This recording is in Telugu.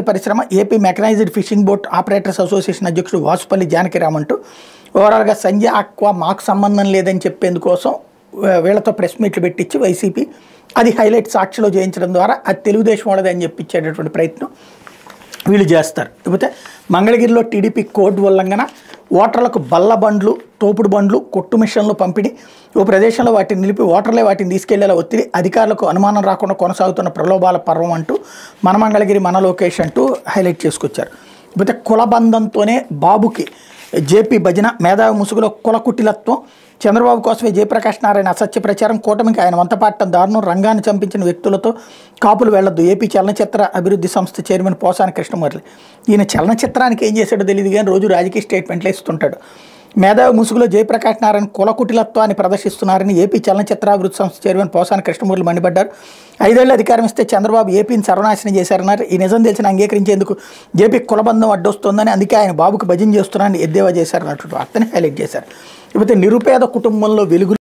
పరిశ్రమ AP mechanised fishing boat operators association అధ్యక్షుడు వాసుపల్లి జానకిరామ్ అంటూ ఓవరాల్గా సంజయ్ ఆక్వా మాకు సంబంధం లేదని చెప్పేందుకోసం వీళ్ళతో ప్రెస్ మీట్లు పెట్టించి వైసీపీ అది హైలైట్ సాక్షిలో చేయించడం ద్వారా అది తెలుగుదేశం వాళ్ళది అని చెప్పించేటటువంటి ప్రయత్నం వీళ్ళు చేస్తారు. లేకపోతే మంగళగిరిలో టీడీపీ కోడ్ ఉల్లంఘన, ఓటర్లకు బల్ల బండ్లు, తోపుడు బండ్లు, కొట్టు మిషన్లు పంపిణీ, ఓ ప్రదేశంలో వాటిని నిలిపి ఓటర్లే వాటిని తీసుకెళ్లేలా ఒత్తిడి, అధికారులకు అనుమానం రాకుండా కొనసాగుతున్న ప్రలోభాల పర్వం అంటూ మన మంగళగిరి మన లోకేష్ అంటూ హైలైట్ చేసుకొచ్చారు. లేకపోతే కులబంధంతోనే బాబుకి జేపీ భజన, మేధావి ముసుగులో కుల కుటిలత్వం, చంద్రబాబు కోసమే జయప్రకాష్ నారాయణ అసత్య ప్రచారం, కూటమికి ఆయన వంతపాటం దారుణం, రంగాన్ని చంపించిన వ్యక్తులతో కాపులు వెళ్లొద్దు, ఏపీ చలనచిత్ర అభివృద్ధి సంస్థ చైర్మన్ పోసాని కృష్ణమురళి. ఈయన చలనచిత్రానికి ఏం చేశాడో తెలియదు కానీ రోజు రాజకీయ స్టేట్మెంట్లు ఇస్తుంటాడు. మేధావి ముసుగులో జయప్రకాష్ నారాయణ కుల కుటిలత్వాన్ని ప్రదర్శిస్తున్నారని ఏపీ చలనచిత్ర అభివృద్ధి సంస్థ చైర్మన్ పోసాని కృష్ణమురళి మండిపడ్డారు. 5 ఏళ్ల అధికారం ఇస్తే చంద్రబాబు ఏపీని సర్వనాశనం చేశారన్నారు. ఈ నిజం తెలిసిన అంగీకరించేందుకు జేపీ కులబంధం అడ్డొస్తోందని, అందుకే ఆయన బాబుకు భజన చేస్తున్నారని ఎద్దేవా చేశారన్నట్టు వార్తని హైలైట్ చేశారు. లేకపోతే నిరుపేద కుటుంబంలో వెలుగు